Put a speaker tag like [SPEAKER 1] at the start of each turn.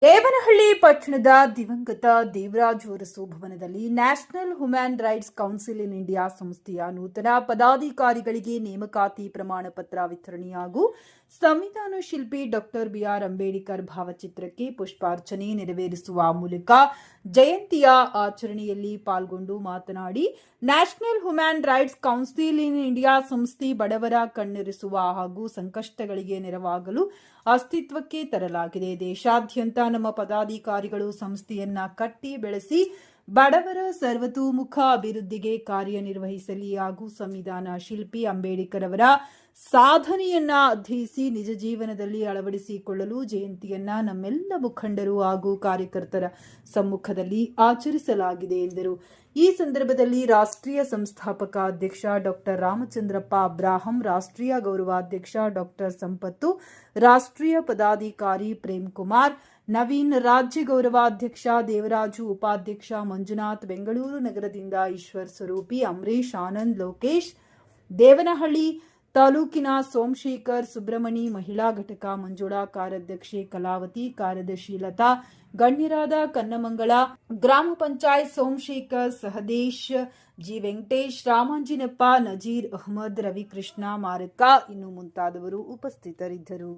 [SPEAKER 1] ದೇವನಹಳ್ಳಿ ಪಟ್ಟಣದ ದಿವಂಗತ ದೇವರಾಜ್ ಅರಸು ಭವನದಲ್ಲಿ National Human Rights Council in India ಸಂಸ್ಥೆಯ ನೂತನ ಪದಾಧಿಕಾರಿಗಳಿಗೆ ನೇಮಕಾತಿ ಪ್ರಮಾಣ ಪತ್ರ ವಿತರಣೆ ಹಾಗೂ ಸಂವಿಧಾನ ಶಿಲ್ಪಿ ಡಾಕ್ಟರ್ ಬಿಆರ್ ಅಂಬೇಡ್ಕರ್ ಭಾವಚಿತ್ರಕ್ಕೆ ಪುಷ್ಪಾರ್ಚನೆ ನೆರವೇರಿಸುವ ಮೂಲಕ ಜಯಂತಿಯ ಆಚರಣೆಯಲ್ಲಿ ಪಾಲ್ಗೊಂಡು ಮಾತನಾಡಿ National Human Rights Council in India ಸಂಸ್ಥೆ ಬಡವರ ಕಣ್ಣೆರೆಸುವ ಹಾಗೂ ಸಂಕಷ್ಟಗಳಿಗೆ ನೆರವಾಗಲು ಅಸ್ತಿತ್ವಕ್ಕೆ ತರಲಾಗಿದೆ. ದೇಶಾದ್ಯಂತ ನಮ್ಮ ಪದಾಧಿಕಾರಿಗಳು ಸಂಸ್ಥೆಯನ್ನ ಕಟ್ಟಿ ಬೆಳೆಸಿ ಬಡವರ ಸರ್ವತೋಮುಖ ಅಭಿವೃದ್ಧಿಗೆ ಕಾರ್ಯನಿರ್ವಹಿಸಲಿ ಹಾಗೂ ಸಂವಿಧಾನ ಶಿಲ್ಪಿ ಅಂಬೇಡ್ಕರ್ ಅವರ ಸಾಧನೆಯನ್ನ ಅಧ್ಯಯಿಸಿ ನಿಜ ಜೀವನದಲ್ಲಿ ಅಳವಡಿಸಿಕೊಳ್ಳಲು ಜಯಂತಿಯನ್ನ ನಮ್ಮೆಲ್ಲ ಮುಖಂಡರು ಹಾಗೂ ಕಾರ್ಯಕರ್ತರ ಸಮ್ಮುಖದಲ್ಲಿ ಆಚರಿಸಲಾಗಿದೆ ಎಂದರು. ಈ ಸಂದರ್ಭದಲ್ಲಿ ರಾಷ್ಟ್ರೀಯ ಸಂಸ್ಥಾಪಕ ಅಧ್ಯಕ್ಷ ಡಾಕ್ಟರ್ ರಾಮಚಂದ್ರಪ್ಪ ಅಬ್ರಾಹಂ, ರಾಷ್ಟ್ರೀಯ ಗೌರವಾಧ್ಯಕ್ಷ ಡಾಕ್ಟರ್ ಸಂಪತ್ತು, ರಾಷ್ಟ್ರೀಯ ಪದಾಧಿಕಾರಿ ಪ್ರೇಮ್ ಕುಮಾರ್, ನವೀನ್, ರಾಜ್ಯ ಗೌರವಾಧ್ಯಕ್ಷ ದೇವರಾಜು, ಉಪಾಧ್ಯಕ್ಷ ಮಂಜುನಾಥ್, ಬೆಂಗಳೂರು ನಗರದಿಂದ ಈಶ್ವರ್ ಸ್ವರೂಪಿ, ಅಮರೇಶ್, ಆನಂದ್, ಲೋಕೇಶ್, ದೇವನಹಳ್ಳಿ ತಾಲೂಕಿನ ಸೋಮಶೇಖರ್, ಸುಬ್ರಮಣಿ, ಮಹಿಳಾ ಘಟಕ ಮಂಜುಳಾ, ಕಾರ್ಯಾಧ್ಯಕ್ಷೆ ಕಲಾವತಿ, ಕಾರ್ಯದರ್ಶಿ ಲತಾ, ಗಣ್ಯರಾದ ಕನ್ನಮಂಗಳ ಗ್ರಾಮ ಪಂಚಾಯತ್ ಸೋಮಶೇಖರ್, ಸಹದೇಶ್, ಜಿ ವೆಂಕಟೇಶ್, ರಾಮಾಂಜಿನಪ್ಪ, ನಜೀರ್ ಅಹಮದ್, ರವಿಕೃಷ್ಣ, ಮಾರಕ್ಕ ಇನ್ನು ಮುಂತಾದವರು ಉಪಸ್ಥಿತರಿದ್ದರು.